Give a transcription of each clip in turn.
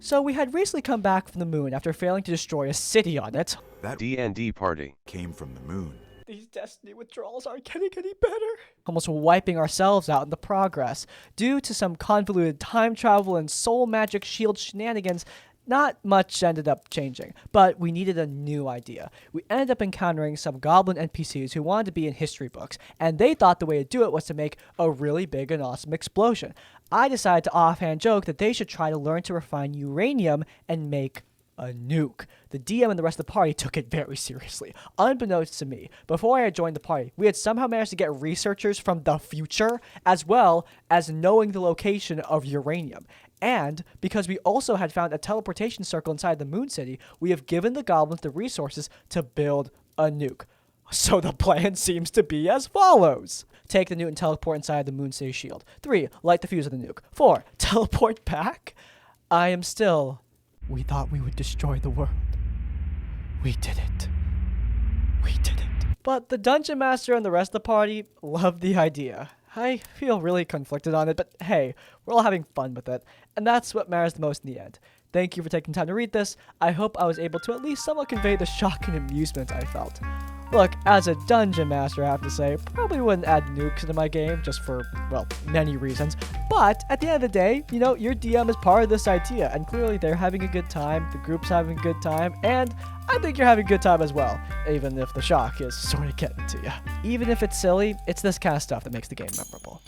So we had recently come back from the moon after failing to destroy a city on it. That DnD party came from the moon. These destiny withdrawals aren't getting any better. Almost wiping ourselves out in the progress. Due to some convoluted time travel and soul magic shield shenanigans, not much ended up changing, but we needed a new idea. We ended up encountering some goblin NPCs who wanted to be in history books, and they thought the way to do it was to make a really big and awesome explosion. I decided to offhand joke that they should try to learn to refine uranium and make a nuke. The DM and the rest of the party took it very seriously. Unbeknownst to me, before I had joined the party, we had somehow managed to get researchers from the future, as well as knowing the location of uranium. And because we also had found a teleportation circle inside the Moon City, we have given the goblins the resources to build a nuke. So the plan seems to be as follows. Take the nuke and teleport inside the Moon City shield. 3. Light the fuse of the nuke. 4. Teleport back. I am still... We thought we would destroy the world. We did it. We did it. But the Dungeon Master and the rest of the party loved the idea. I feel really conflicted on it, but hey, we're all having fun with it, and that's what matters the most in the end. Thank you for taking time to read this. I hope I was able to at least somewhat convey the shock and amusement I felt. Look, as a Dungeon Master, I have to say, probably wouldn't add nukes into my game just for, well, many reasons. But at the end of the day, you know, your DM is part of this idea, and clearly they're having a good time, the group's having a good time, and I think you're having a good time as well, even if the shock is sort of getting to you. Even if it's silly, it's this kind of stuff that makes the game memorable.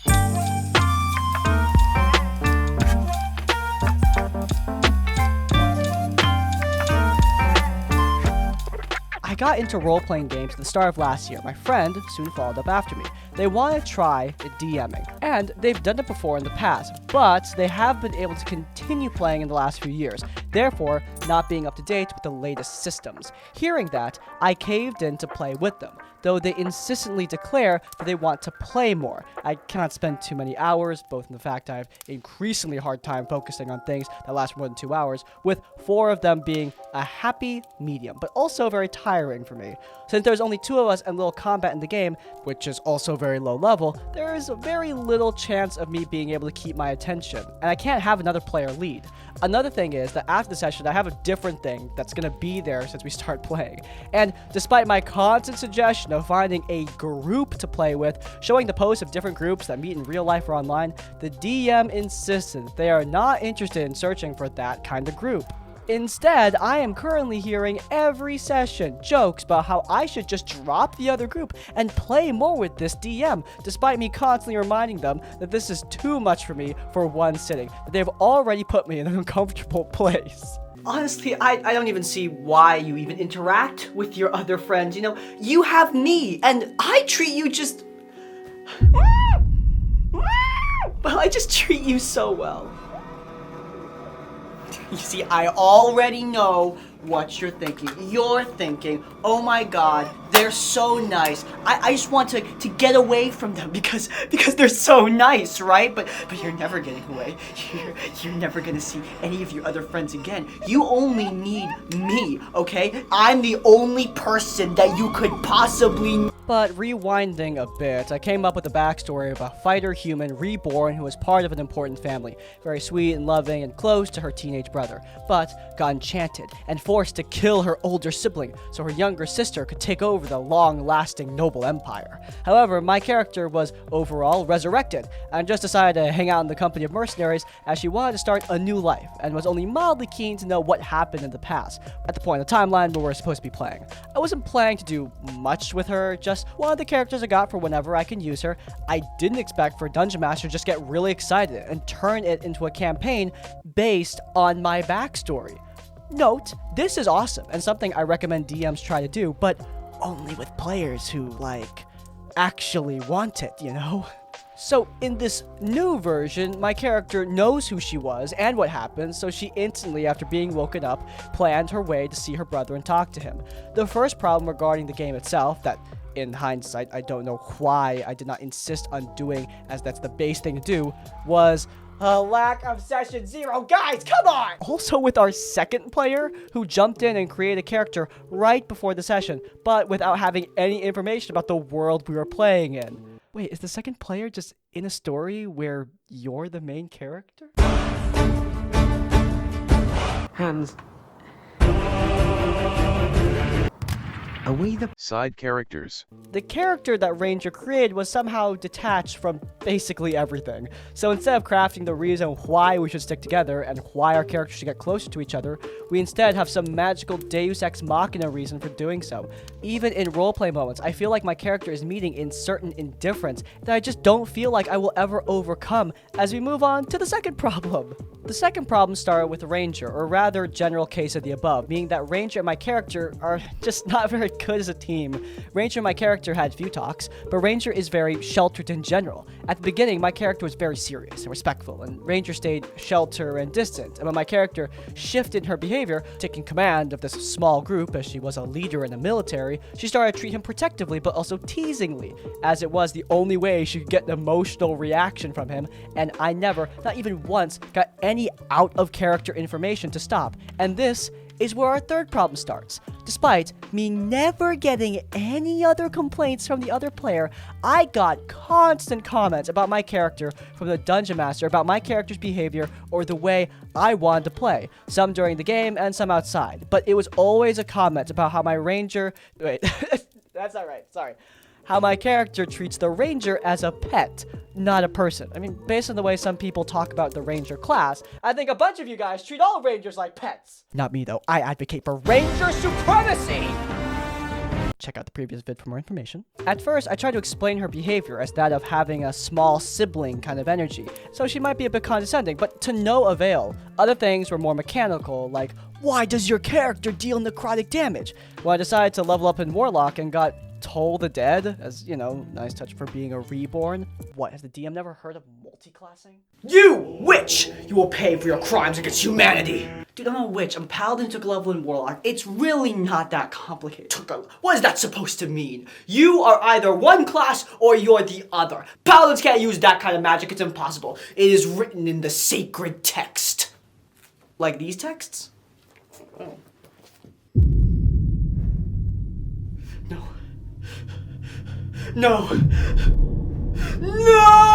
I got into role-playing games at the start of last year. My friend soon followed up after me. They want to try DMing, and they've done it before in the past, but they have been able to continue playing in the last few years, therefore not being up to date with the latest systems. Hearing that, I caved in to play with them, though they insistently declare that they want to play more. I cannot spend too many hours, both in the fact I have increasingly hard time focusing on things that last more than 2 hours, with 4 of them being a happy medium, but also very tiring for me. Since there's only 2 of us and little combat in the game, which is also very low level, there is very little chance of me being able to keep my attention, and I can't have another player lead. Another thing is that after the session, I have a different thing that's going to be there since we start playing. And despite my constant suggestion of finding a group to play with, showing the posts of different groups that meet in real life or online, the DM insisted they are not interested in searching for that kind of group. Instead, I am currently hearing every session jokes about how I should just drop the other group and play more with this DM, despite me constantly reminding them that this is too much for me for one sitting, that they've already put me in an uncomfortable place. Honestly, I don't even see why you even interact with your other friends. You know, you have me, and I treat you just... Well, I just treat you so well. You see, I already know what you're thinking. You're thinking, oh my god, they're so nice. I just want to get away from them because they're so nice, right? But you're never getting away. You're never gonna see any of your other friends again. You only need me, okay? I'm the only person that you could possibly... But rewinding a bit, I came up with a backstory of a fighter human reborn who was part of an important family, very sweet and loving and close to her teenage brother, but got enchanted and forced to kill her older sibling so her younger sister could take over the long-lasting noble empire. However, my character was overall resurrected and just decided to hang out in the company of mercenaries as she wanted to start a new life and was only mildly keen to know what happened in the past, at the point in the timeline where we're supposed to be playing. I wasn't planning to do much with her, just one of the characters I got for whenever I can use her. I didn't expect for Dungeon Master to just get really excited and turn it into a campaign based on my backstory. Note, this is awesome and something I recommend DMs try to do, but only with players who, like, actually want it, you know? So, in this new version, my character knows who she was and what happened, so she instantly, after being woken up, planned her way to see her brother and talk to him. The first problem regarding the game itself, that in hindsight, I don't know why I did not insist on doing, as that's the base thing to do, was a lack of session 0. Guys, come on! Also with our second player, who jumped in and created a character right before the session, but without having any information about the world we were playing in. Wait, is the second player just in a story where you're the main character? Hands. Are we the Side characters. The character that Ranger created was somehow detached from basically everything. So instead of crafting the reason why we should stick together and why our characters should get closer to each other, we instead have some magical Deus Ex Machina reason for doing so. Even in roleplay moments, I feel like my character is meeting in certain indifference that I just don't feel like I will ever overcome as we move on to the second problem. The second problem started with Ranger, or rather general case of the above, meaning that Ranger and my character are just not very good as a team. Ranger and my character had few talks, but Ranger is very sheltered in general. At the beginning, my character was very serious and respectful, and Ranger stayed sheltered and distant. And when my character shifted her behavior, taking command of this small group as she was a leader in the military, she started to treat him protectively but also teasingly, as it was the only way she could get an emotional reaction from him, and I never, not even once, got any out-of-character information to stop. And this is where our third problem starts. Despite me never getting any other complaints from the other player, I got constant comments about my character from the Dungeon Master about my character's behavior or the way I wanted to play, some during the game and some outside. But it was always a comment about how my Ranger... Wait, that's not right, sorry. How my character treats the Ranger as a pet, not a person. I mean, based on the way some people talk about the Ranger class, I think a bunch of you guys treat all Rangers like pets. Not me, though. I advocate for Ranger supremacy! Check out the previous vid for more information. At first, I tried to explain her behavior as that of having a small sibling kind of energy, so she might be a bit condescending, but to no avail. Other things were more mechanical, like, why does your character deal necrotic damage? Well, I decided to level up in Warlock and got Toll the Dead, as, you know, nice touch for being a reborn. What, has the DM never heard of multiclassing? You witch! You will pay for your crimes against humanity! Dude, I'm a witch. I'm a paladin, took a level in Warlock. It's really not that complicated. What is that supposed to mean? You are either one class or you're the other. Paladins can't use that kind of magic. It's impossible. It is written in the sacred text. Like these texts? Oh. No. No! No!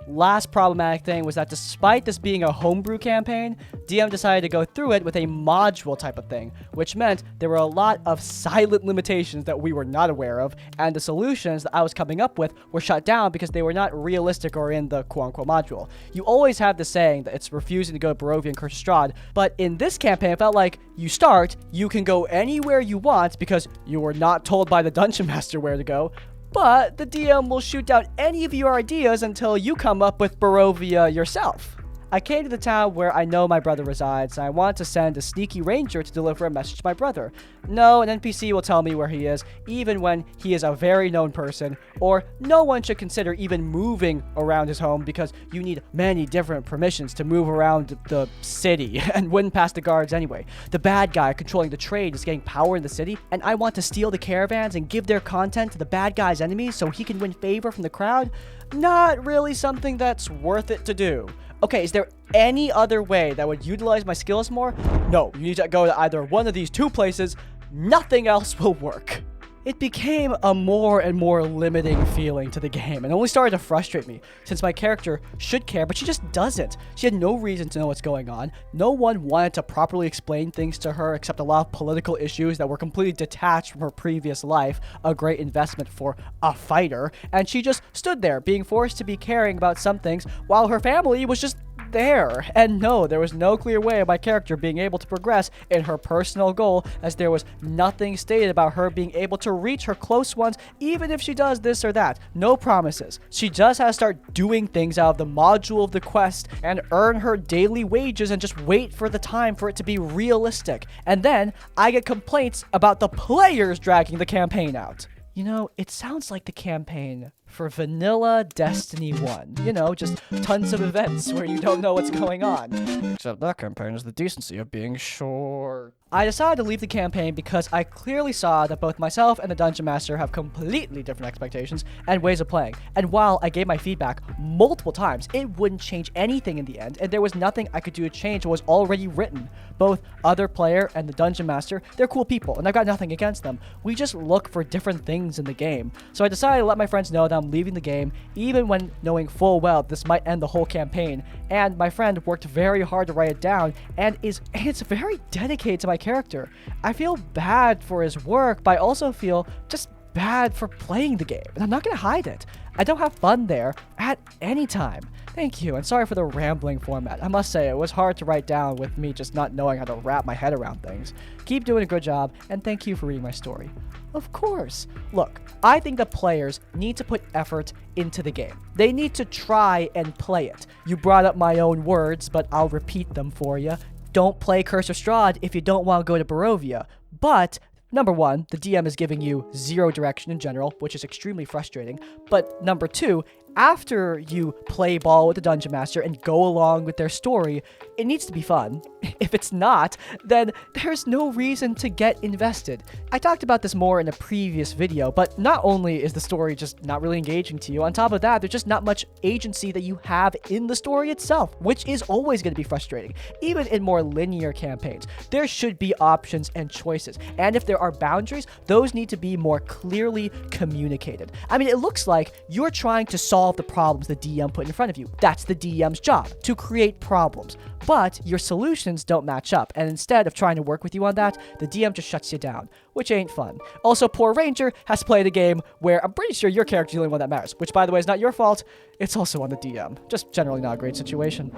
Last problematic thing was that despite this being a homebrew campaign, DM decided to go through it with a module type of thing, which meant there were a lot of silent limitations that we were not aware of, and the solutions that I was coming up with were shut down because they were not realistic or in the quote-unquote module. You always have the saying that it's refusing to go to Barovia and Curse Strahd, but in this campaign it felt like you start, you can go anywhere you want because you were not told by the Dungeon Master where to go, but the DM will shoot down any of your ideas until you come up with Barovia yourself. I came to the town where I know my brother resides, and I want to send a sneaky ranger to deliver a message to my brother. No, an NPC will tell me where he is, even when he is a very known person, or no one should consider even moving around his home because you need many different permissions to move around the city and wouldn't pass the guards anyway. The bad guy controlling the trade is getting power in the city, and I want to steal the caravans and give their content to the bad guy's enemies so he can win favor from the crowd? Not really something that's worth it to do. Okay, is there any other way that would utilize my skills more? No, you need to go to either one of these two places. Nothing else will work. It became a more and more limiting feeling to the game and only started to frustrate me since my character should care, but she just doesn't. She had no reason to know what's going on. No one wanted to properly explain things to her except a lot of political issues that were completely detached from her previous life, a great investment for a fighter, and she just stood there being forced to be caring about some things while her family was just there. And no, there was no clear way of my character being able to progress in her personal goal, as there was nothing stated about her being able to reach her close ones even if she does this or that. No promises. She just has to start doing things out of the module of the quest and earn her daily wages and just wait for the time for it to be realistic. And then I get complaints about the players dragging the campaign out. You know, it sounds like the campaign for vanilla Destiny 1. You know, just tons of events where you don't know what's going on. Except that campaign is the decency of being short. I decided to leave the campaign because I clearly saw that both myself and the Dungeon Master have completely different expectations and ways of playing. And while I gave my feedback multiple times, it wouldn't change anything in the end, and there was nothing I could do to change what was already written. Both other player and the Dungeon Master, they're cool people, and I've got nothing against them. We just look for different things in the game. So I decided to let my friends know that I'm leaving the game, even when knowing full well this might end the whole campaign. And my friend worked very hard to write it down, and it's very dedicated to my character. I feel bad for his work, but I also feel just bad for playing the game, and I'm not gonna hide it. I don't have fun there at any time. Thank you, and sorry for the rambling format. I must say, it was hard to write down with me just not knowing how to wrap my head around things. Keep doing a good job, and thank you for reading my story. Of course. Look, I think the players need to put effort into the game. They need to try and play it. You brought up my own words, but I'll repeat them for you. Don't play Curse of Strahd if you don't want to go to Barovia. But number one, the DM is giving you zero direction in general, which is extremely frustrating. But number two, after you play ball with the Dungeon Master and go along with their story, it needs to be fun. If it's not, then there's no reason to get invested. I talked about this more in a previous video, but not only is the story just not really engaging to you, on top of that, there's just not much agency that you have in the story itself, which is always going to be frustrating. Even in more linear campaigns, there should be options and choices. And if there are boundaries, those need to be more clearly communicated. I mean, it looks like you're trying to solve the problems the DM put in front of you. That's the DM's job, to create problems. But your solutions don't match up, and instead of trying to work with you on that, the DM just shuts you down, which ain't fun. Also, poor Ranger has to play the game where I'm pretty sure your character's the only one that matters, which, by the way, is not your fault. It's also on the DM. Just generally not a great situation.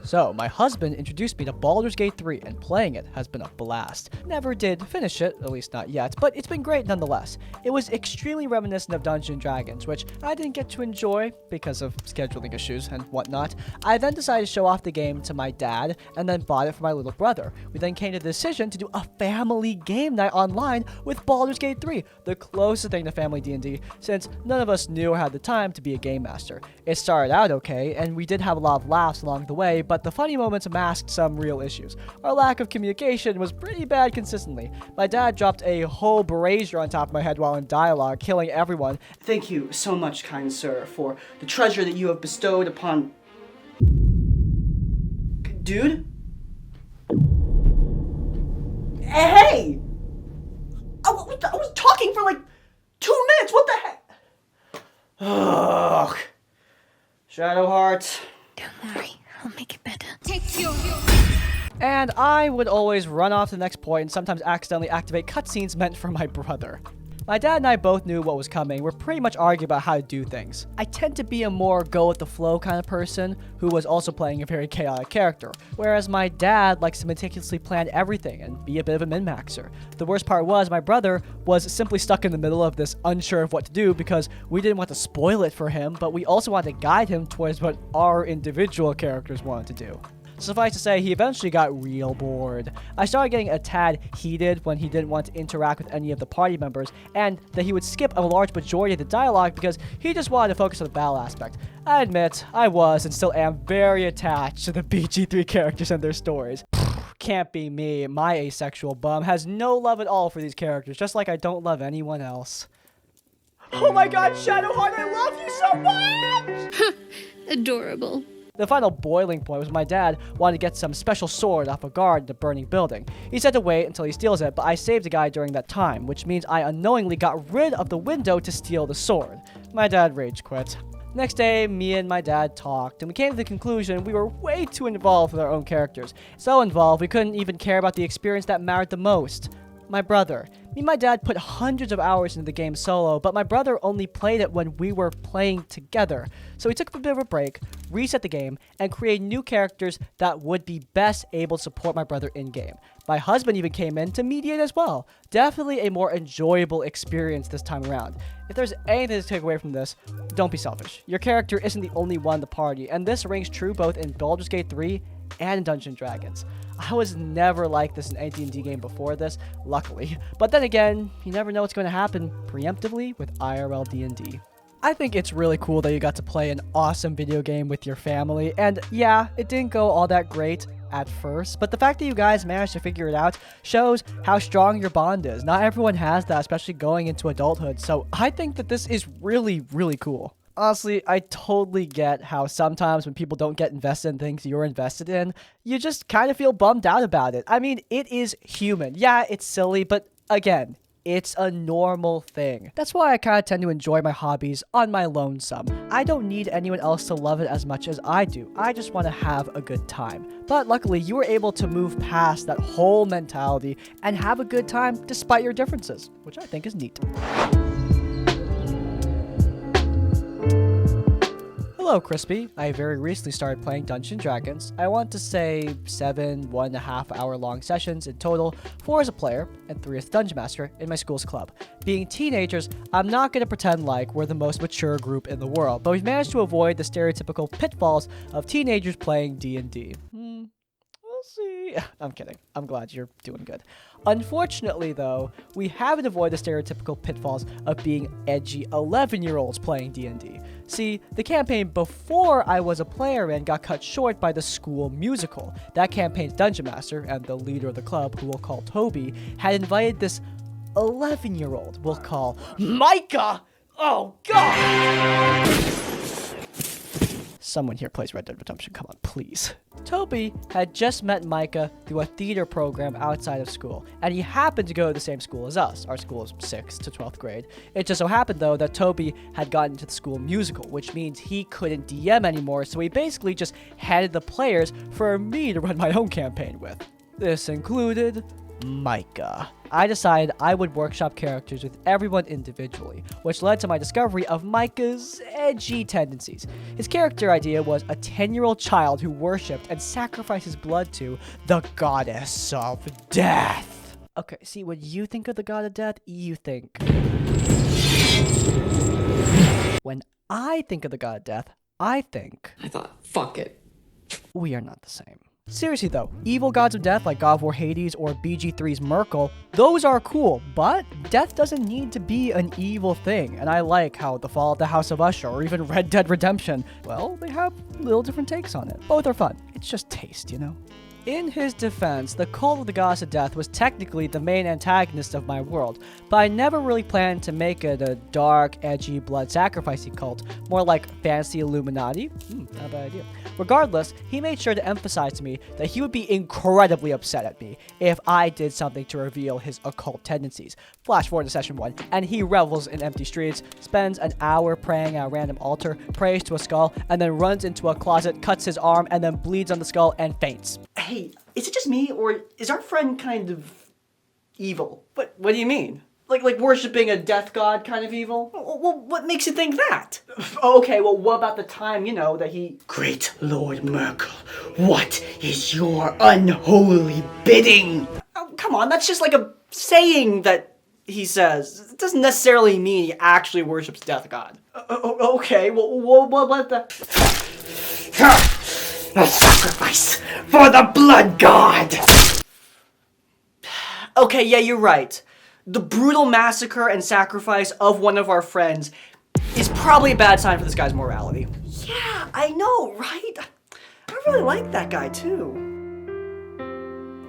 So, my husband introduced me to Baldur's Gate 3, and playing it has been a blast. Never did finish it, at least not yet, but it's been great nonetheless. It was extremely reminiscent of Dungeons & Dragons, which I didn't get to enjoy because of scheduling issues and whatnot. I then decided to show off the game to my dad, and then bought it for my little brother. We then came to the decision to do a family game night online with Baldur's Gate 3, the closest thing to family D&D, since none of us knew or had the time to be a game master. It started out okay, and we did have a lot of laughs along the way, but the funny moments masked some real issues. Our lack of communication was pretty bad consistently. My dad dropped a whole brazier on top of my head while in dialogue, killing everyone. Thank you so much, kind sir, for the treasure that you have bestowed upon... Dude? Hey! I was talking for like 2 minutes, what the heck? Ugh. Shadowheart. Don't worry, I'll make it better. And I would always run off to the next point and sometimes accidentally activate cutscenes meant for my brother. My dad and I both knew what was coming. We're pretty much arguing about how to do things. I tend to be a more go-with-the-flow kind of person who was also playing a very chaotic character, whereas my dad likes to meticulously plan everything and be a bit of a min-maxer. The worst part was my brother was simply stuck in the middle of this, unsure of what to do, because we didn't want to spoil it for him, but we also wanted to guide him towards what our individual characters wanted to do. Suffice to say, he eventually got real bored. I started getting a tad heated when he didn't want to interact with any of the party members, and that he would skip a large majority of the dialogue because he just wanted to focus on the battle aspect. I admit, I was and still am very attached to the BG3 characters and their stories. Can't be me. My asexual bum has no love at all for these characters, just like I don't love anyone else. Oh my god, Shadowheart, I love you so much! Adorable. The final boiling point was my dad wanted to get some special sword off a guard in the burning building. He said to wait until he steals it, but I saved the guy during that time, which means I unknowingly got rid of the window to steal the sword. My dad rage quit. Next day, me and my dad talked, and we came to the conclusion we were way too involved with our own characters. So involved, we couldn't even care about the experience that mattered the most. My brother. Me and my dad put hundreds of hours into the game solo, but my brother only played it when we were playing together. So we took a bit of a break, reset the game, and created new characters that would be best able to support my brother in-game. My husband even came in to mediate as well. Definitely a more enjoyable experience this time around. If there's anything to take away from this, don't be selfish. Your character isn't the only one in the party, and this rings true both in Baldur's Gate 3 and in Dungeons & Dragons. I was never like this in any D&D game before this, luckily. But then again, you never know what's going to happen preemptively with IRL D&D. I think it's really cool that you got to play an awesome video game with your family, and yeah, it didn't go all that great at first, but the fact that you guys managed to figure it out shows how strong your bond is. Not everyone has that, especially going into adulthood, so I think that this is really, really cool. Honestly, I totally get how sometimes when people don't get invested in things you're invested in, you just kind of feel bummed out about it. I mean, it is human. Yeah, it's silly, but again, It's a normal thing. That's why I kind of tend to enjoy my hobbies on my lonesome. I don't need anyone else to love it as much as I do. I just want to have a good time. But luckily, you were able to move past that whole mentality and have a good time despite your differences, which I think is neat. Hello, Crispy. I very recently started playing Dungeons & Dragons. I want to say 7 1.5 hour long sessions in total, 4 as a player and 3 as the Dungeon Master in my school's club. Being teenagers, I'm not going to pretend like we're the most mature group in the world, but we've managed to avoid the stereotypical pitfalls of teenagers playing D&D. We'll see. I'm kidding. I'm glad you're doing good. Unfortunately, though, we haven't avoided the stereotypical pitfalls of being edgy 11-year-olds playing D&D. See, the campaign before I was a player in got cut short by the school musical. That campaign's Dungeon Master and the leader of the club, who we'll call Toby, had invited this 11-year-old we'll call Micah! Oh, God! Someone here plays Red Dead Redemption, come on, please. Toby had just met Micah through a theater program outside of school, and he happened to go to the same school as us. Our school is 6th to 12th grade. It just so happened, though, that Toby had gotten into the school musical, which means he couldn't DM anymore, so he basically just handed the players for me to run my own campaign with. This included Micah. I decided I would workshop characters with everyone individually, which led to my discovery of Micah's edgy tendencies. His character idea was a 10-year-old child who worshipped and sacrificed his blood to the goddess of death. Okay, see, when you think of the god of death, you think. When I think of the god of death, I thought, fuck it. We are not the same. Seriously though, evil gods of death like God of War Hades or BG3's Merkel, those are cool, but death doesn't need to be an evil thing, and I like how The Fall of the House of Usher or even Red Dead Redemption, well, they have little different takes on it. Both are fun. It's just taste, you know? In his defense, the cult of the goddess of death was technically the main antagonist of my world, but I never really planned to make it a dark, edgy, blood-sacrificing cult, more like fancy Illuminati. Not a bad idea. Regardless, he made sure to emphasize to me that he would be incredibly upset at me if I did something to reveal his occult tendencies. Flash forward to session 1, and he revels in empty streets, spends an hour praying at a random altar, prays to a skull, and then runs into a closet, cuts his arm, and then bleeds on the skull and faints. Hey, is it just me, or is our friend kind of evil? What do you mean? Like worshipping a death god kind of evil? Well, what makes you think that? Okay, well, what about the time, that he... Great Lord Merkel, what is your unholy bidding? Oh, come on, that's just like a saying that he says. It doesn't necessarily mean he actually worships death god. Okay, well, what the... A sacrifice for the blood god! Okay, yeah, you're right. The brutal massacre and sacrifice of one of our friends is probably a bad sign for this guy's morality. Yeah, I know, right? I really like that guy, too.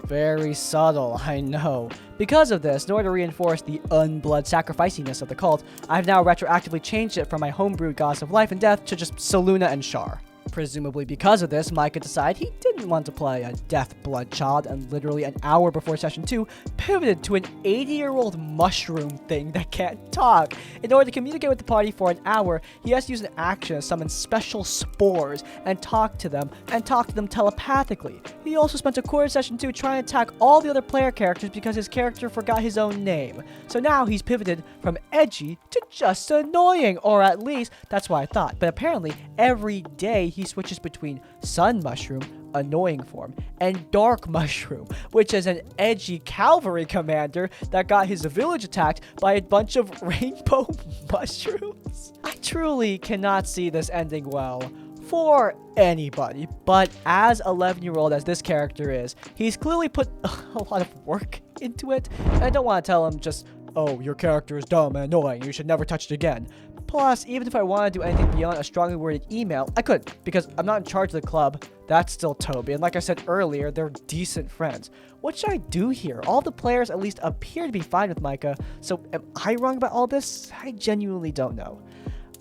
Very subtle, I know. Because of this, in order to reinforce the unblood sacrificiness of the cult, I've now retroactively changed it from my homebrewed gods of life and death to just Saluna and Shar. Presumably because of this, Micah decided he didn't want to play a death blood child, and literally an hour before session 2, pivoted to an 80-year-old mushroom thing that can't talk. In order to communicate with the party for an hour, he has to use an action to summon special spores and talk to them telepathically. He also spent a quarter of session 2 trying to attack all the other player characters because his character forgot his own name. So now he's pivoted from edgy to just annoying, or at least that's what I thought. But apparently every day he switches between Sun Mushroom, annoying form, and Dark Mushroom, which is an edgy cavalry commander that got his village attacked by a bunch of rainbow mushrooms. I truly cannot see this ending well for anybody, but as 11-year-old as this character is, he's clearly put a lot of work into it, and I don't want to tell him just, oh, your character is dumb and annoying, you should never touch it again. Plus, even if I want to do anything beyond a strongly worded email, I couldn't, because I'm not in charge of the club. That's still Toby, and like I said earlier, they're decent friends. What should I do here? All the players at least appear to be fine with Micah, so am I wrong about all this? I genuinely don't know.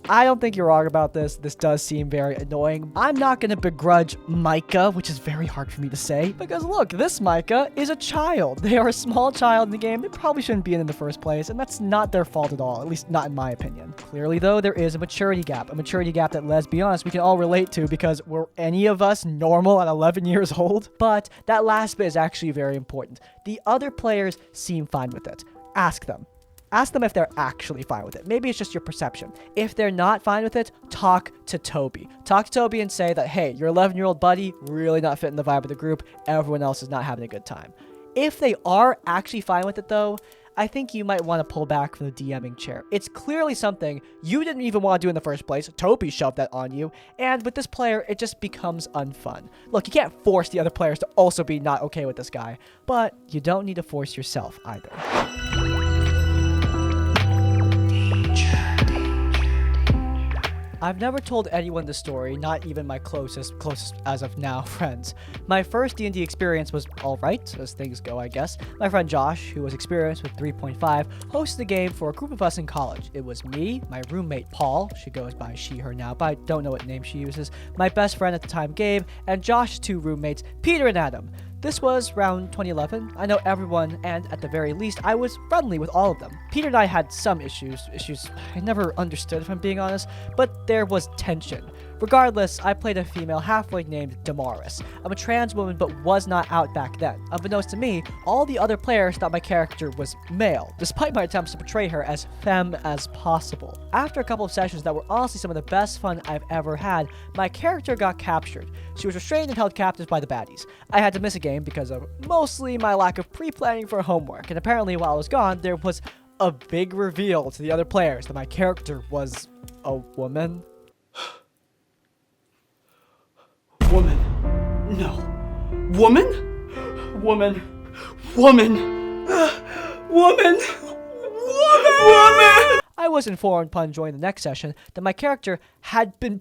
I don't think you're wrong about this. This does seem very annoying. I'm not going to begrudge Micah, which is very hard for me to say, because look, this Micah is a child. They are a small child in the game. They probably shouldn't be in the first place, and that's not their fault at all, at least not in my opinion. Clearly, though, there is a maturity gap that, let's be honest, we can all relate to because were any of us normal at 11 years old? But that last bit is actually very important. The other players seem fine with it. Ask them. Ask them if they're actually fine with it. Maybe it's just your perception. If they're not fine with it, talk to Toby. Talk to Toby and say that, hey, your 11-year-old buddy really not fitting the vibe of the group. Everyone else is not having a good time. If they are actually fine with it, though, I think you might want to pull back from the DMing chair. It's clearly something you didn't even want to do in the first place. Toby shoved that on you. And with this player, it just becomes unfun. Look, you can't force the other players to also be not okay with this guy, but you don't need to force yourself either. I've never told anyone this story, not even my closest as of now friends. My first D&D experience was alright, as things go, I guess. My friend Josh, who was experienced with 3.5, hosted the game for a group of us in college. It was me, my roommate Paul, she goes by she, her now, but I don't know what name she uses, my best friend at the time Gabe, and Josh's two roommates, Peter and Adam. This was around 2011. I know everyone, and at the very least, I was friendly with all of them. Peter and I had some issues I never understood if I'm being honest, but there was tension. Regardless, I played a female halfling named Damaris. I'm a trans woman but was not out back then. Unbeknownst to me, all the other players thought my character was male, despite my attempts to portray her as femme as possible. After a couple of sessions that were honestly some of the best fun I've ever had, my character got captured. She was restrained and held captive by the baddies. I had to miss a game because of mostly my lack of pre-planning for homework, and apparently while I was gone, there was a big reveal to the other players that my character was a woman. Woman. No. Woman? Woman. Woman. Woman. Woman. I was informed upon joining the next session that my character had been...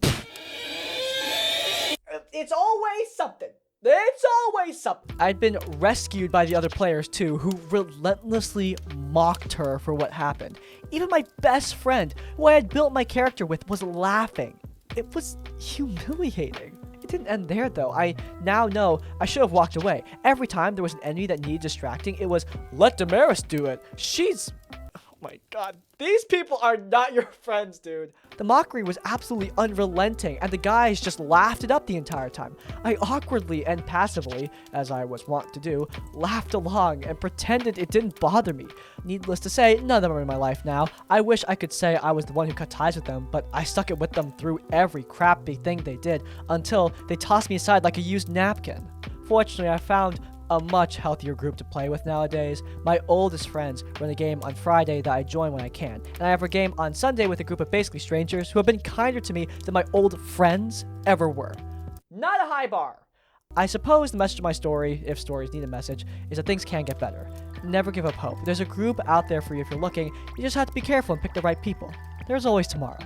It's always something. It's always something. I'd been rescued by the other players too, who relentlessly mocked her for what happened. Even my best friend, who I had built my character with, was laughing. It was humiliating. It didn't end there though. I now know I should have walked away. Every time there was an enemy that needed distracting, it was, let Damaris do it. She's... Oh my god. These people are not your friends, dude. The mockery was absolutely unrelenting, and the guys just laughed it up the entire time. I awkwardly and passively, as I was wont to do, laughed along and pretended it didn't bother me. Needless to say, none of them are in my life now. I wish I could say I was the one who cut ties with them, but I stuck it with them through every crappy thing they did until they tossed me aside like a used napkin. Fortunately, I found a much healthier group to play with nowadays. My oldest friends run a game on Friday that I join when I can, and I have a game on Sunday with a group of basically strangers who have been kinder to me than my old friends ever were. Not a high bar. I suppose the message of my story, if stories need a message, is that things can get better. Never give up hope. There's a group out there for you if you're looking. You just have to be careful and pick the right people. There's always tomorrow.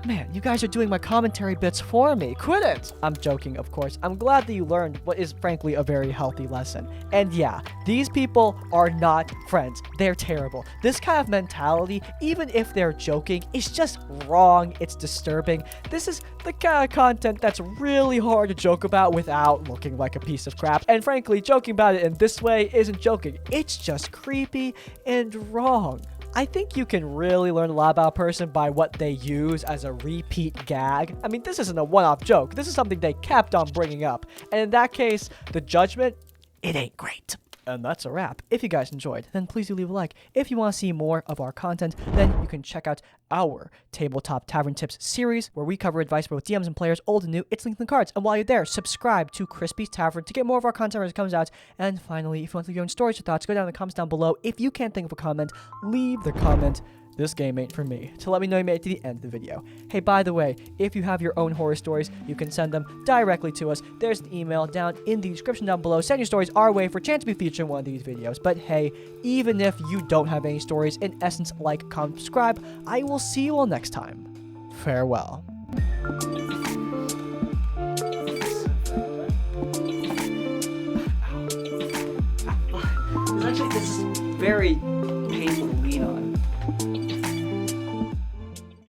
Man, you guys are doing my commentary bits for me. Quit it! I'm joking, of course. I'm glad that you learned what is frankly a very healthy lesson. And yeah, these people are not friends. They're terrible. This kind of mentality, even if they're joking, is just wrong. It's disturbing. This is the kind of content that's really hard to joke about without looking like a piece of crap. And frankly, joking about it in this way isn't joking. It's just creepy and wrong. I think you can really learn a lot about a person by what they use as a repeat gag. I mean, this isn't a one-off joke. This is something they kept on bringing up. And in that case, the judgment, it ain't great. And that's a wrap. If you guys enjoyed, then please do leave a like. If you want to see more of our content, then you can check out our Tabletop Tavern Tips series, where we cover advice for both DMs and players, old and new. It's linked in the cards. And while you're there, subscribe to Crispy's Tavern to get more of our content as it comes out. And finally, if you want to leave your own stories or thoughts, go down in the comments down below. If you can't think of a comment, leave the comment, "This game ain't for me," to let me know you made it to the end of the video. Hey, by the way, if you have your own horror stories, you can send them directly to us. There's an email down in the description down below. Send your stories our way for a chance to be featured in one of these videos. But hey, even if you don't have any stories, in essence, like, comment, subscribe. I will see you all next time. Farewell.